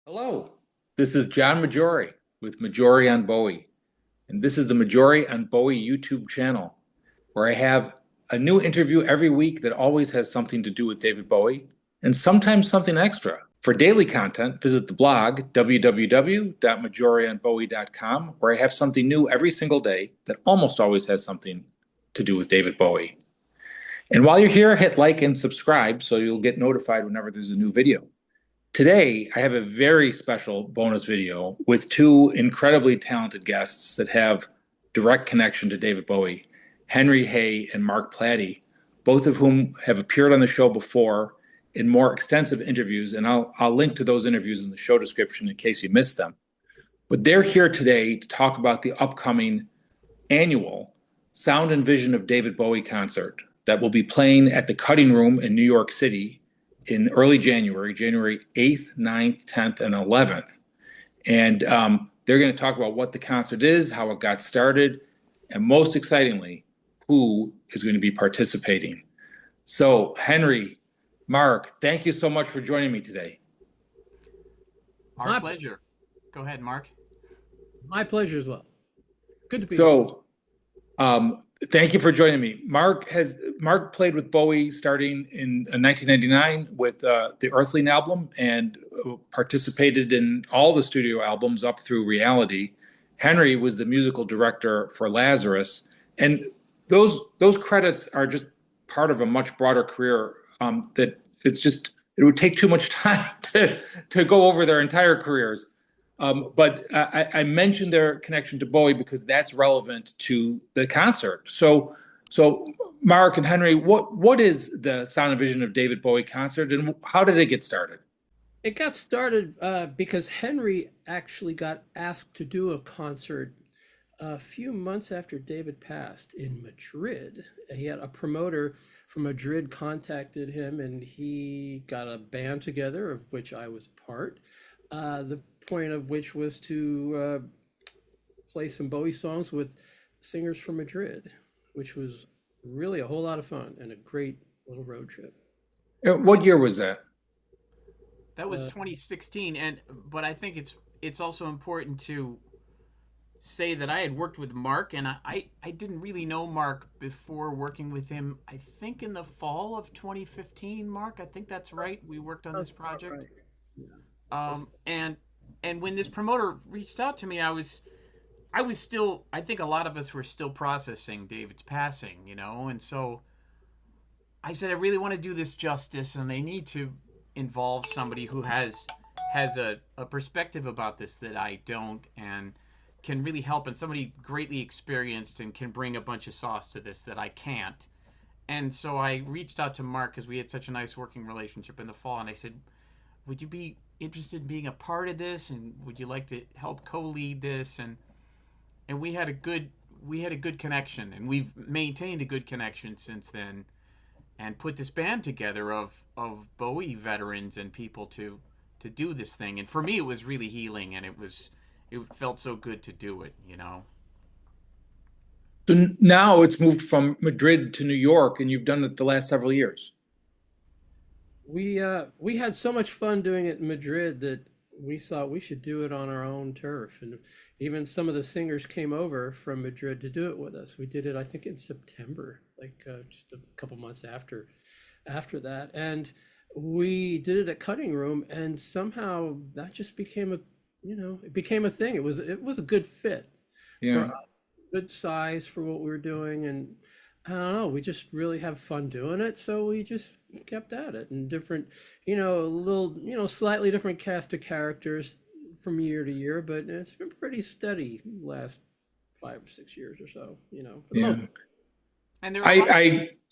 Hello, this is John Majori with Majori on Bowie, and this is the Majori on Bowie YouTube channel, where I have a new interview every week that always has something to do with David Bowie, and sometimes something extra. For daily content, visit the blog www.majorionbowie.com, where I have something new every single day that almost always has something to do with David Bowie. And while you're here, hit like and subscribe so you'll get notified whenever there's a new video. Today, I have a very special bonus video with two incredibly talented guests that have direct connection to David Bowie, Henry Hay and Mark Plati, both of whom have appeared on the show before in more extensive interviews, and I'll link to those interviews in the show description in case you missed them. But they're here today to talk about the upcoming annual Sound and Vision of David Bowie concert that will be playing at the Cutting Room in New York City in early January, January 8th, 9th, 10th, and 11th. And they're going to talk about what the concert is, how it got started, and most excitingly, who is going to be participating. So, Henry, Mark, thank you so much for joining me today. Our pleasure. Go ahead, Mark. My pleasure as well. Good to be here. Thank you for joining me. Mark played with Bowie starting in 1999 with the Earthling album and participated in all the studio albums up through Reality. Henry was the musical director for Lazarus, and those credits are just part of a much broader career that it would take too much time to go over their entire careers. But I mentioned their connection to Bowie because that's relevant to the concert. So Mark and Henry, what is the Sound and Vision of David Bowie concert, and how did it get started? It got started because Henry actually got asked to do a concert a few months after David passed in Madrid. He had a promoter from Madrid contacted him, and he got a band together, of which I was part. The point of which was to play some Bowie songs with singers from Madrid, which was really a whole lot of fun and a great little road trip. What year was that? That was 2016, but I think it's also important to say that I had worked with Mark, and I didn't really know Mark before working with him. I think in the fall of 2015, Mark. I think that's right. We worked on this project. Right. Yeah. And when this promoter reached out to me, I was still, I think a lot of us were still processing David's passing, and so I said, I really want to do this justice, and they need to involve somebody who has a perspective about this that I don't, and can really help, and somebody greatly experienced and can bring a bunch of sauce to this that I can't. And so I reached out to Mark because we had such a nice working relationship in the fall, and I said, would you be interested in being a part of this, and would you like to help co-lead this? And we had a good connection, and we've maintained a good connection since then, and put this band together of Bowie veterans and people to do this thing. And for me, it was really healing, and it felt so good to do it, So now it's moved from Madrid to New York, and you've done it the last several years. We had so much fun doing it in Madrid that we thought we should do it on our own turf, and even some of the singers came over from Madrid to do it with us. We did it, I think, in September, just a couple months after that, and we did it at Cutting Room, and somehow that just became a thing. It was a good fit, yeah, for good size for what we were doing, and I don't know, we just really have fun doing it, so we just kept at it. And different, slightly different cast of characters from year to year, but it's been pretty steady last 5 or 6 years or so, for the most part. And there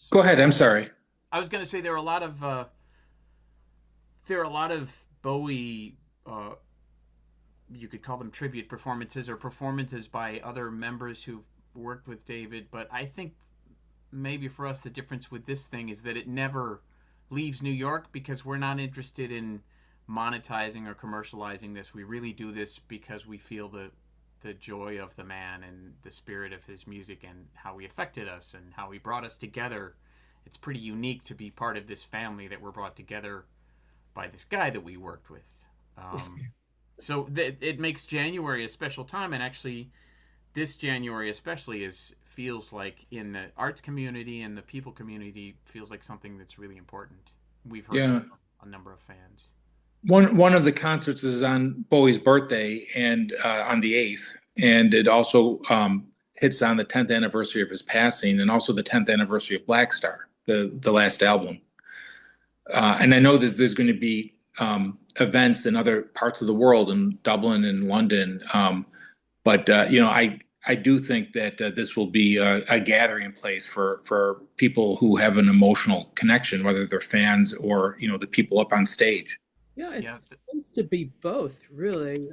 go ahead. I'm sorry. I was going to say there are a lot of Bowie, you could call them tribute performances or performances by other members who've worked with David, but I think maybe for us the difference with this thing is that it never leaves New York, because we're not interested in monetizing or commercializing this. We really do this because we feel the joy of the man and the spirit of his music and how he affected us and how he brought us together. It's pretty unique to be part of this family that we're brought together by this guy that we worked with. So it makes January a special time, and actually, this January especially is feels like in the arts community and the people community feels like something that's really important. We've heard Yeah. from a number of fans. One of the concerts is on Bowie's birthday and on the 8th, and it also hits on the 10th anniversary of his passing, and also the 10th anniversary of Blackstar, the last album. And I know that there's going to be events in other parts of the world, in Dublin and London. But I do think that this will be a gathering place for people who have an emotional connection, whether they're fans or the people up on stage. Yeah, it Yeah, tends to be both, really.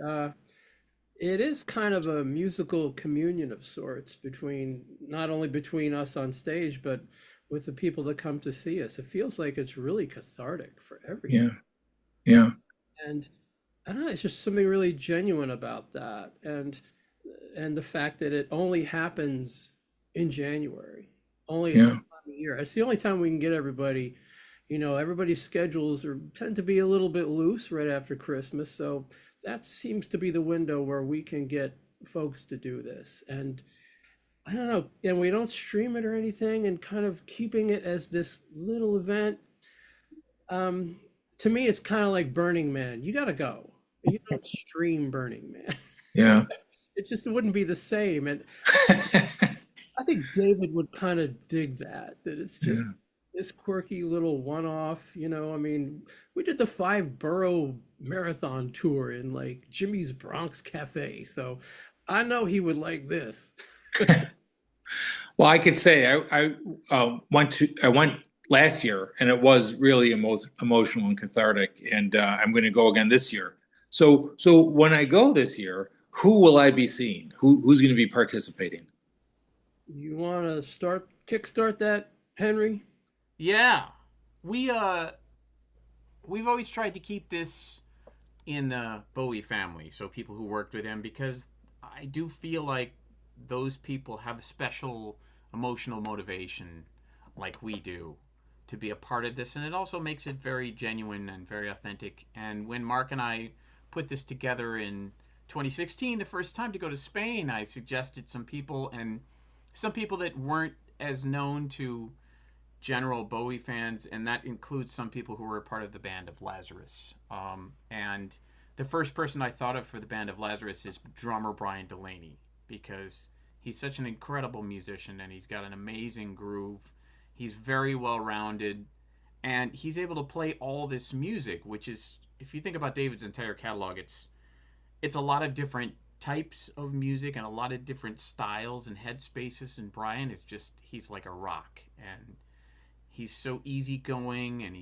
It is kind of a musical communion of sorts between not only between us on stage, but with the people that come to see us. It feels like it's really cathartic for everyone. Yeah, yeah, And I don't know, it's just something really genuine about that. And the fact that it only happens in January, only at that yeah, time of year. It's the only time we can get everybody, everybody's schedules tend to be a little bit loose right after Christmas. So that seems to be the window where we can get folks to do this. And I don't know, and we don't stream it or anything, and kind of keeping it as this little event. Um, to me, it's kind of like Burning Man. You got to go. You don't stream Burning Man. yeah. It wouldn't be the same. And I think David would kind of dig that it's just Yeah. this quirky little one-off. I mean, we did the 5 borough marathon tour in like Jimmy's Bronx Cafe. So I know he would like this. Well, I could say I went last year, and it was really emotional and cathartic. And I'm going to go again this year. So when I go this year, who will I be seeing? Who's going to be participating? You want to kickstart that, Henry? yeah. We we've always tried to keep this in the Bowie family, so people who worked with him, because I do feel like those people have a special emotional motivation, like we do, to be a part of this, and it also makes it very genuine and very authentic. And when Mark and I put this together in 2016, the first time to go to Spain, I suggested some people, and some people that weren't as known to general Bowie fans, and that includes some people who were a part of the band of Lazarus. And the first person I thought of for the band of Lazarus is drummer Brian Delaney, because he's such an incredible musician and he's got an amazing groove. He's very well rounded, and he's able to play all this music, which is, if you think about David's entire catalog, it's a lot of different types of music and a lot of different styles and headspaces. And Brian is he's like a rock, and he's so easygoing, and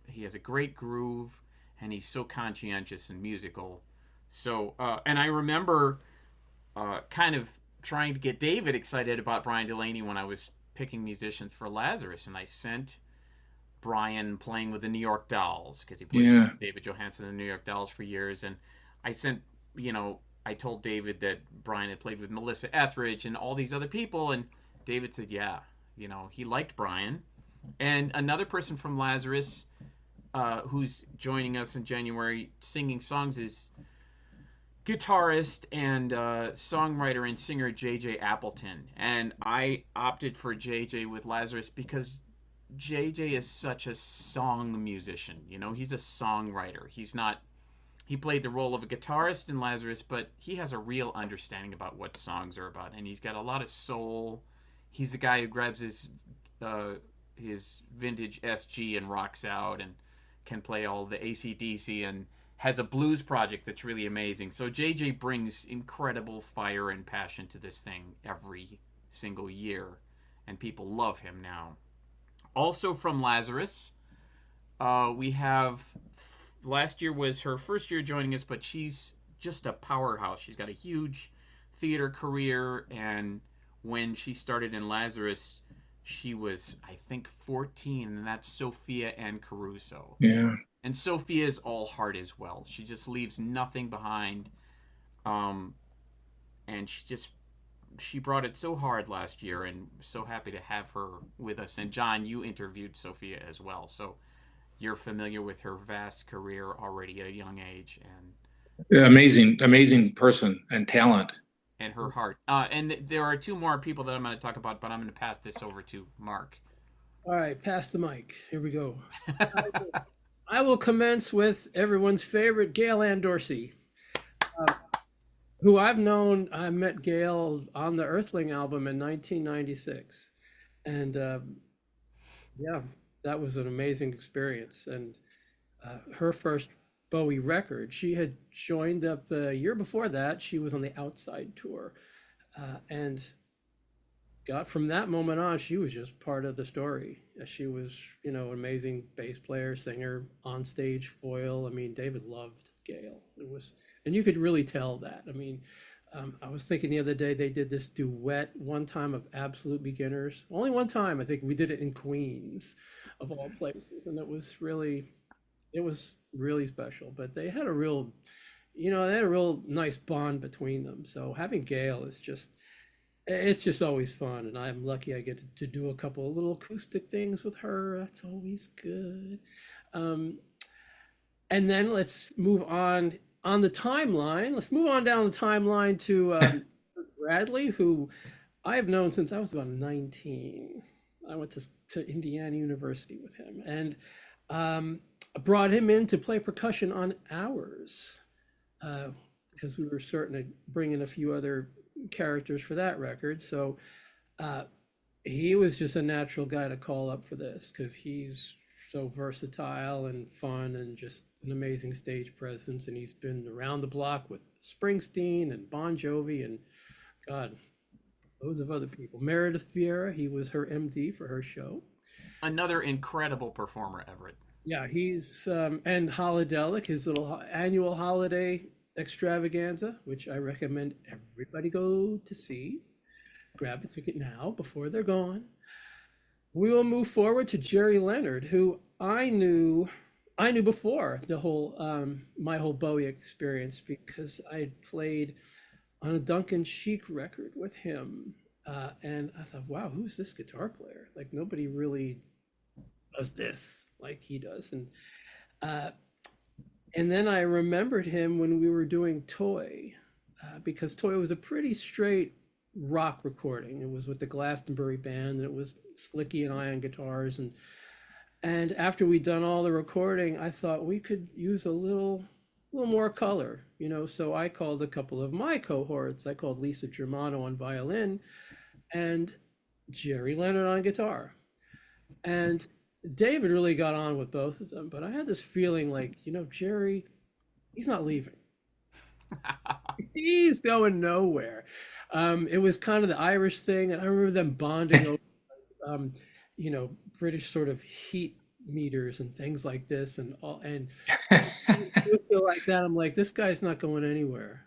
he has a great groove, and he's so conscientious and musical. So, and I remember kind of trying to get David excited about Brian Delaney when I was picking musicians for Lazarus, and I sent Brian playing with the New York Dolls, because he played Yeah, with David Johansen and the New York Dolls for years, and I sent, I told David that Brian had played with Melissa Etheridge and all these other people, and David said, yeah, he liked Brian. And another person from Lazarus, who's joining us in January singing songs, is guitarist and songwriter and singer JJ Appleton. And I opted for JJ with Lazarus because JJ is such a song musician. He's a songwriter. He played the role of a guitarist in Lazarus, but he has a real understanding about what songs are about, and he's got a lot of soul. He's the guy who grabs his vintage SG and rocks out, and can play all the AC/DC, and has a blues project that's really amazing. So JJ brings incredible fire and passion to this thing every single year, and people love him now. Also from Lazarus, we have, last year was her first year joining us, but she's just a powerhouse. She's got a huge theater career, and when she started in Lazarus, she was, I think, 14, and that's Sophia Anne Caruso. yeah. And Sophia is all heart as well. She just leaves nothing behind. And she brought it so hard last year, and so happy to have her with us. And John, you interviewed Sophia as well, so you're familiar with her vast career already at a young age, and Amazing person and talent. and her heart. And there are two more people that I'm going to talk about, but I'm going to pass this over to Mark. All right, pass the mic. Here we go. I will commence with everyone's favorite, Gail Ann Dorsey, who I've known. I met Gail on the Earthling album in 1996. And yeah, that was an amazing experience. And her first Bowie record, she had joined up the year before that. She was on the Outside tour. And got from that moment on, she was just part of the story. She was, an amazing bass player, singer, on stage foil. I mean, David loved Gail. And you could really tell that. I mean, I was thinking the other day they did this duet one time of Absolute Beginners. Only one time, I think we did it in Queens, of all places, and it was really special. But they had a real, nice bond between them. So having Gail is just it's just always fun, and I'm lucky I get to do a couple of little acoustic things with her. That's always good. Um, and then let's move on the timeline. Let's move on down the timeline to Bradley, who I have known since I was about 19. I went to Indiana University with him, and I brought him in to play percussion on Hours because we were starting to bring in a few other characters for that record. So he was just a natural guy to call up for this because he's so versatile and fun and just an amazing stage presence. And he's been around the block with Springsteen and Bon Jovi and God, loads of other people. Meredith Vieira, he was her MD for her show. Another incredible performer, Everett. Yeah, he's and Holidelic, his little annual holiday extravaganza, which I recommend everybody go to see. Grab a ticket now before they're gone. We will move forward to Gerry Leonard, who I knew before the whole my whole Bowie experience because I had played on a Duncan Sheik record with him, and I thought, wow, who's this guitar player? Like nobody really does this like he does, and then I remembered him when we were doing Toy, because Toy was a pretty straight rock recording. It was with the Glastonbury band, and it was Slicky and I on guitars. And after we'd done all the recording, I thought we could use a little more color, So I called a couple of my cohorts. I called Lisa Germano on violin, and Gerry Leonard on guitar. And David really got on with both of them, but I had this feeling like, Gerry, he's not leaving. He's going nowhere. It was kind of the Irish thing, and I remember them bonding over, British sort of heat meters and things like this, and like that. I'm like, this guy's not going anywhere,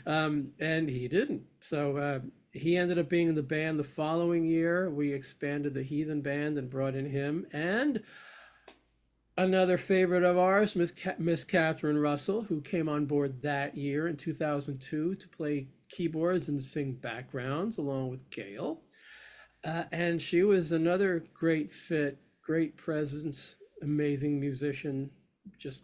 and he didn't. So he ended up being in the band the following year. We expanded the Heathen band and brought in him and another favorite of ours, Miss Catherine Russell, who came on board that year in 2002 to play keyboards and sing backgrounds along with Gail. And she was another great fit, great presence, amazing musician, just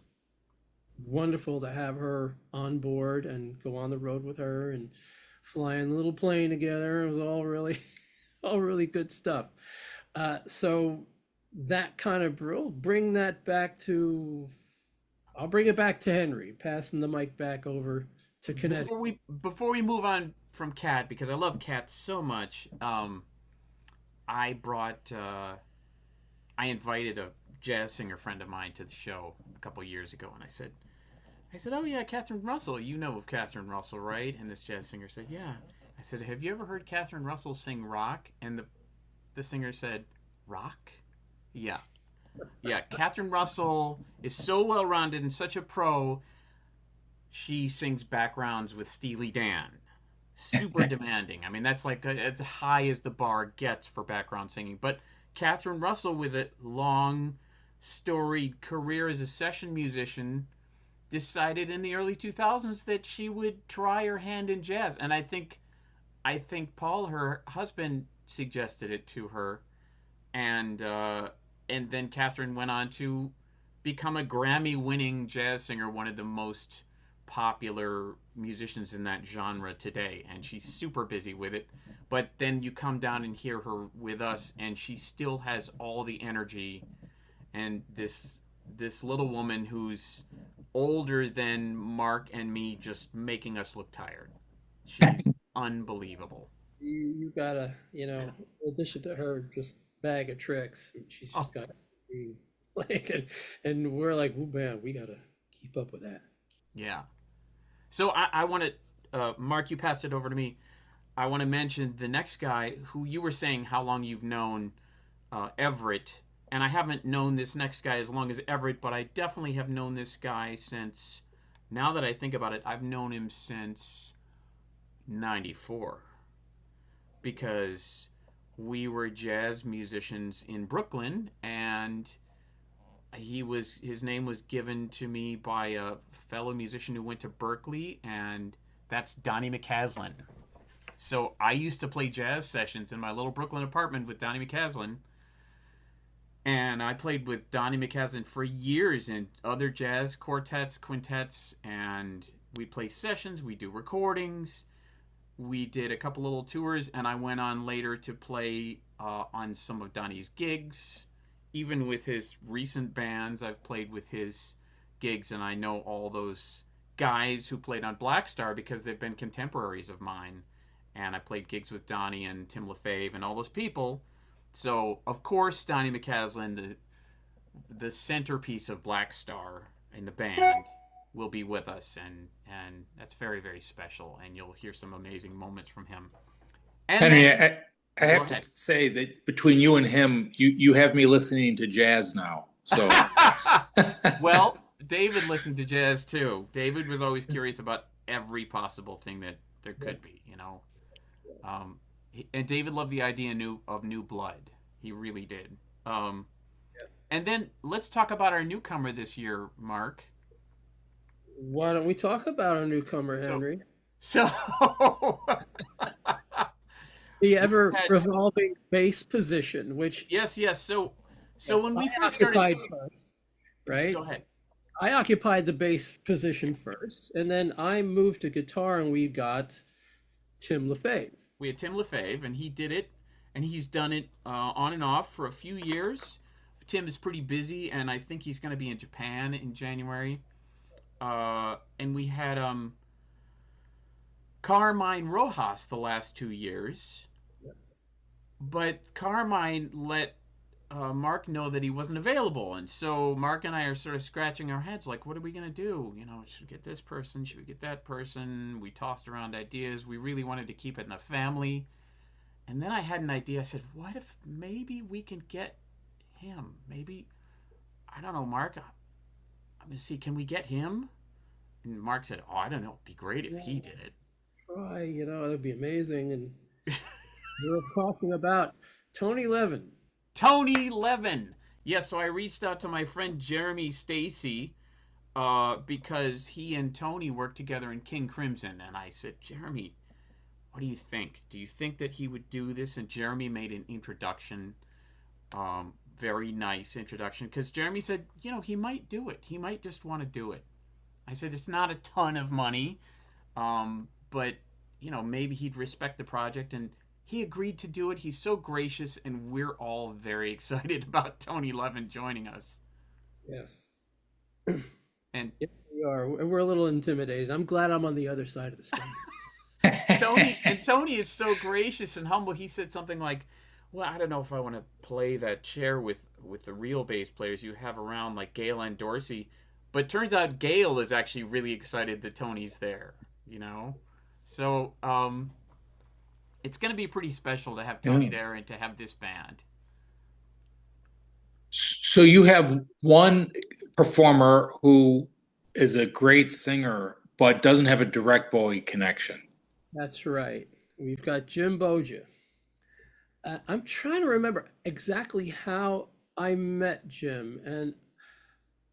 wonderful to have her on board and go on the road with her and fly in a little plane together. It was all really good stuff. So that kind of bring that back to, I'll bring it back to Henry, passing the mic back over to Connecticut. Before we move on from Cat, because I love Cat so much, I invited a jazz singer friend of mine to the show a couple years ago, and I said, oh yeah, Catherine Russell, you know of Catherine Russell, right? And this jazz singer said, yeah. I said, have you ever heard Catherine Russell sing rock? And the singer said, rock? Yeah. Catherine Russell is so well-rounded and such a pro. She sings backgrounds with Steely Dan. Super demanding. I mean, that's like as high as the bar gets for background singing. But Catherine Russell, with a long, storied career as a session musician, decided in the early 2000s that she would try her hand in jazz. And I think Paul, her husband, suggested it to her. And then Catherine went on to become a Grammy-winning jazz singer, one of the most popular musicians in that genre today, and she's super busy with it. But then you come down and hear her with us, and she still has all the energy, and this little woman who's older than Mark and me, just making us look tired. She's unbelievable. You gotta, in addition to her just bag of tricks, she's Oh, just got like, and we're like, oh man, we gotta keep up with that. yeah. So I want to, Mark, you passed it over to me. I want to mention the next guy who you were saying how long you've known, Everett. And I haven't known this next guy as long as Everett, but I definitely have known this guy since, now that I think about it, I've known him since 94. Because we were jazz musicians in Brooklyn, and his name was given to me by a fellow musician who went to Berkeley, and that's Donny McCaslin. So I used to play jazz sessions in my little Brooklyn apartment with Donny McCaslin, and I played with Donny McCaslin for years in other jazz quartets, quintets, and we play sessions, we do recordings, we did a couple little tours, and I went on later to play on some of Donny's gigs. Even with his recent bands, I've played with his gigs, and I know all those guys who played on Blackstar because they've been contemporaries of mine. And I played gigs with Donny and Tim LaFave and all those people. So, of course, Donny McCaslin, the centerpiece of Blackstar in the band, will be with us, and that's very, very special. And you'll hear some amazing moments from him. And Henry, then, I go have to ahead. say that between you and him, you have me listening to jazz now. So Well, David listened to jazz too. David was always curious about every possible thing that there could be. And David loved the idea of new blood. He really did. Um, Yes. and then let's talk about our newcomer this year, Mark. Why don't we talk about our newcomer, So, Henry? so The we ever had revolving bass position, which yes, yes. So yes, when I we first started, occupied first, right? go ahead. I occupied the bass position first, and then I moved to guitar, and we got Tim LaFave. We had Tim LaFave, and he did it, and he's done it on and off for a few years. Tim is pretty busy, and I think he's going to be in Japan in January. And we had Carmine Rojas the last 2 years, Yes. but Carmine let Mark know that he wasn't available, and so Mark and I are sort of scratching our heads, like, what are we gonna do? Should we get this person? Should we get that person? We tossed around ideas. We really wanted to keep it in the family, and then I had an idea. I said, what if maybe we can get him? Maybe, I don't know, Mark. I'm gonna see. Can we get him? And Mark said, oh, I don't know. It'd be great if he Yeah, did it. try, that'd be amazing. And we were talking about Tony Levin. Tony Levin. Yes, so I reached out to my friend Jeremy Stacy because he and Tony worked together in King Crimson. And I said, Jeremy, what do you think? Do you think that he would do this? And Jeremy made an introduction, very nice introduction, because Jeremy said, he might do it. He might just want to do it. I said, it's not a ton of money, but, maybe he'd respect the project. And he agreed to do it. He's so gracious, and we're all very excited about Tony Levin joining us. Yes. And Yes, we are. We're a little intimidated. I'm glad I'm on the other side of the stage. Tony is so gracious and humble. He said something like, "Well, I don't know if I want to play that chair with the real bass players you have around, like Gail Ann Dorsey." But turns out Gail is actually really excited that Tony's there. So it's going to be pretty special to have Tony yeah. there and to have this band. So you have one performer who is a great singer, but doesn't have a direct Bowie connection. That's right. We've got Jim Boggia. I'm trying to remember exactly how I met Jim. And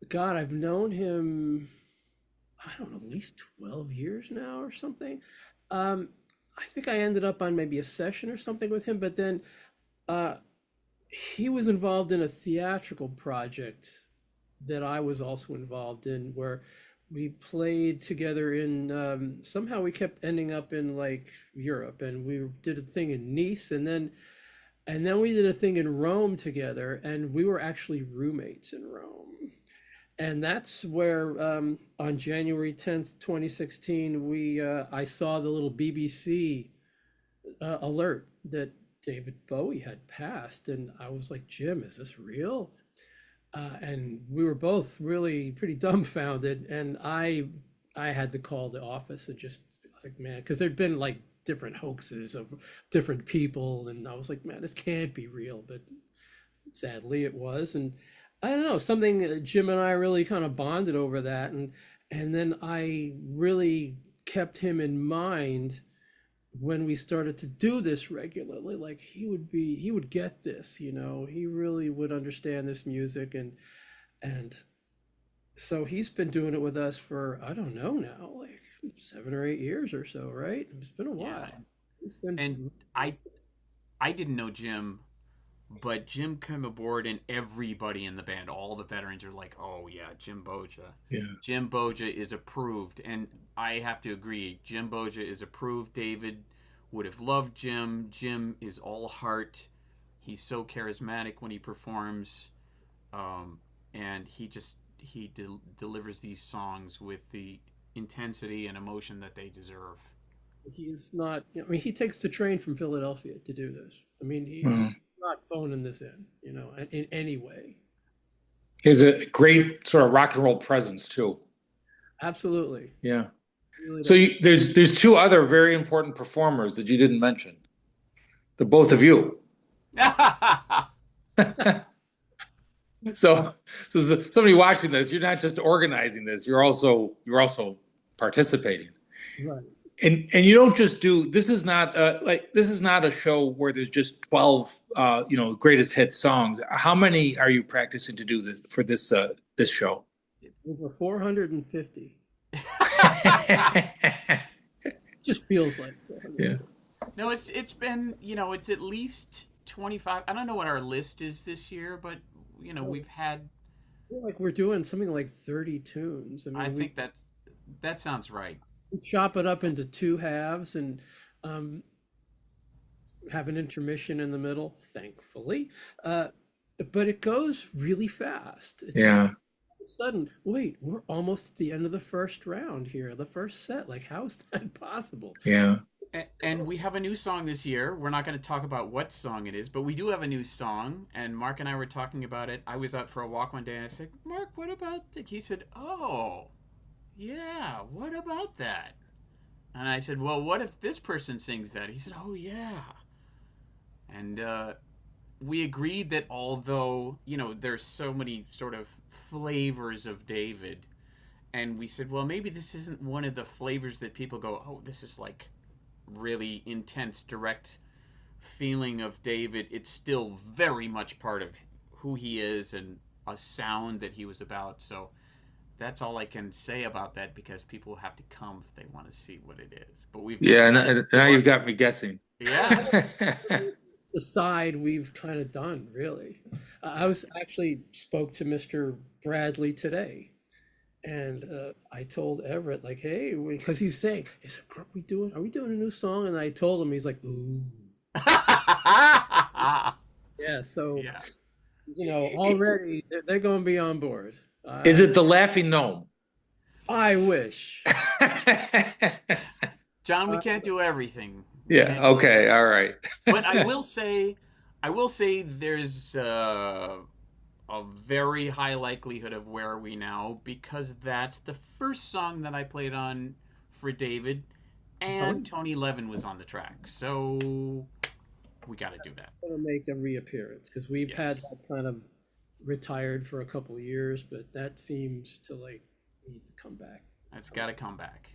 God, I've known him, I don't know, at least 12 years now or something. I think I ended up on maybe a session or something with him, but then uh, he was involved in a theatrical project that I was also involved in, where we played together in somehow we kept ending up in like Europe, and we did a thing in Nice, and then we did a thing in Rome together, and we were actually roommates in Rome. And that's where on January 10th, 2016, I saw the little BBC alert that David Bowie had passed, and I was like, Jim, is this real? And we were both really pretty dumbfounded, and I had to call the office and just I was like, man, because there'd been like different hoaxes of different people, and I was like, man, this can't be real, but sadly it was. And I don't know, something Jim and I really kind of bonded over that, and then I really kept him in mind when we started to do this regularly. Like he would get this, you know, he really would understand this music, and so he's been doing it with us for I don't know now, like 7 or 8 years or so, right? It's been a while. Yeah. It's been And I didn't know Jim, but Jim came aboard, and everybody in the band, all the veterans, are like, "Oh yeah, Jim Boggia. Yeah. Jim Boggia is approved." And I have to agree, Jim Boggia is approved. David would have loved Jim. Jim is all heart. He's so charismatic when he performs, and he delivers these songs with the intensity and emotion that they deserve. he's not, I mean, he takes the train from Philadelphia to do this. I mean, he's not phoning this in, you know, in any way. He has a great sort of rock and roll presence too. Absolutely. Yeah. Really So does. there's two other very important performers that you didn't mention. The both of you. So somebody watching this, you're not just organizing this, you're also participating. Right. And you don't just do, this is not a show where there's just 12 greatest hit songs. How many are you practicing to do this for this show? Over 450. Just feels like 450. Yeah. No, it's been, it's at least 25. I don't know what our list is this year, but we've had, I feel like we're doing something like 30 tunes. I mean, I think that sounds right. we chop it up into two halves and have an intermission in the middle, thankfully. But it goes really fast. It's Yeah. all of a sudden, wait, we're almost at the end of the first round here, the first set. Like, how is that possible? Yeah. And we have a new song this year. We're not going to talk about what song it is, but we do have a new song. And Mark and I were talking about it. I was out for a walk one day, and I said, Mark, what about that? He said, oh, yeah, what about that? And I said, well, what if this person sings that? He said, oh, yeah. And we agreed that although, there's so many sort of flavors of David, and we said, well, maybe this isn't one of the flavors that people go, oh, this is like really intense, direct feeling of David. It's still very much part of who he is and a sound that he was about. So that's all I can say about that, because people have to come if they want to see what it is. But Now you've got me guessing. Yeah. It's a side we've kind of done, really. I was actually spoke to Mr. Bradley today, and I told Everett, like, hey, because he's saying, are we doing a new song? And I told him, he's like, ooh. Yeah, so, already they're going to be on board. Is it the Laughing Gnome? I wish. John, we can't do everything. Yeah. Okay. All right. But I will say there's a very high likelihood of Where Are We Now, because that's the first song that I played on for David, and Tony Levin was on the track. So we got to do that. Going to make a reappearance, because we've had that kind of retired for a couple of years, but that seems to need to come back. That's got to come back.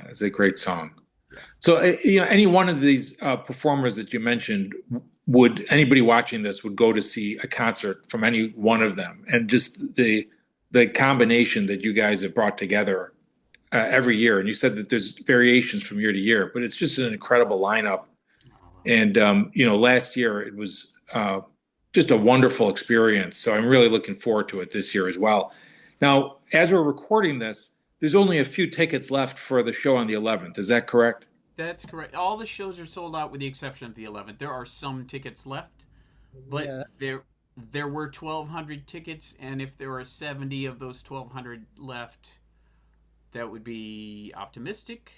It's a great song. Yeah. So, any one of these performers that you mentioned, would anybody watching this would go to see a concert from any one of them, and just the combination that you guys have brought together every year. And you said that there's variations from year to year, but it's just an incredible lineup. And last year it was just a wonderful experience. So I'm really looking forward to it this year as well. Now, as we're recording this, there's only a few tickets left for the show on the 11th. Is that correct? That's correct. All the shows are sold out with the exception of the 11th. There are some tickets left, but Yeah. there were 1,200 tickets, and if there are 70 of those 1,200 left, that would be optimistic.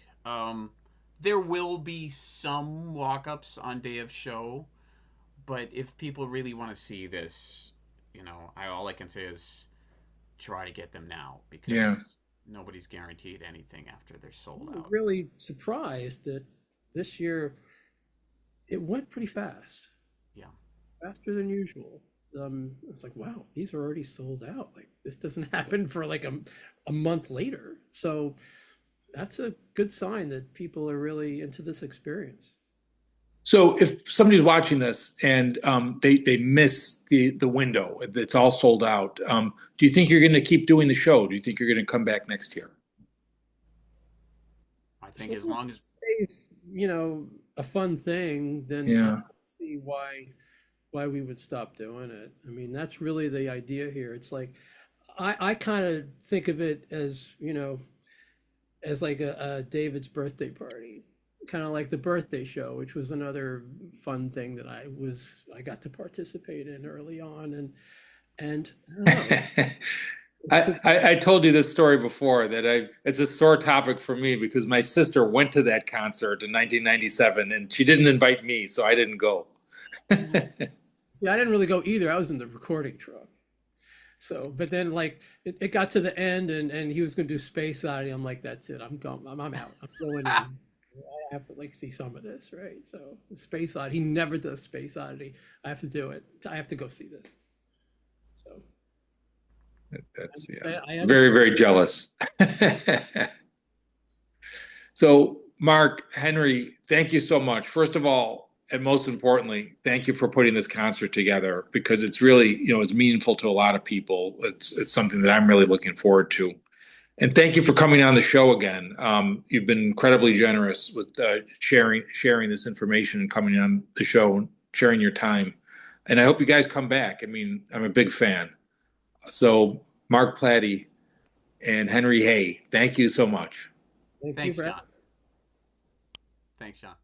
There will be some walk-ups on day of show, but if people really want to see this, all I can say is try to get them now because Yeah. nobody's guaranteed anything after they're sold I'm out. really surprised that this year it went pretty fast, Yeah. faster than usual. It's like, wow, these are already sold out. Like this doesn't happen for like a month later. So that's a good sign that people are really into this experience. So if somebody's watching this and they miss the window, it's all sold out. Do you think you're going to keep doing the show? Do you think you're going to come back next year? I think as long as it stays, a fun thing, then I Yeah. don't see why we would stop doing it. I mean, that's really the idea here. It's like I kind of think of it as, as like a David's birthday party, kind of like the birthday show, which was another fun thing that I got to participate in early on, and I don't know. I told you this story before that it's a sore topic for me because my sister went to that concert in 1997 and she didn't invite me, so I didn't go. See, I didn't really go either. I was in the recording truck. So, but then like it got to the end and he was going to do Space Oddity. I'm like, that's it. I'm going. I'm out. I'm going in. I have to like see some of this, right? So Space Oddity. He never does Space Oddity. I have to do it. I have to go see this. So That's I very, very jealous. So, Mark, Henry, thank you so much. First of all, and most importantly, thank you for putting this concert together because it's really, it's meaningful to a lot of people. It's something that I'm really looking forward to. And thank you for coming on the show again. You've been incredibly generous with sharing this information and coming on the show and sharing your time. And I hope you guys come back. I mean, I'm a big fan. So, Mark Plati and Henry Hay, thank you so much. Thank you Thanks, for John. Thanks, John.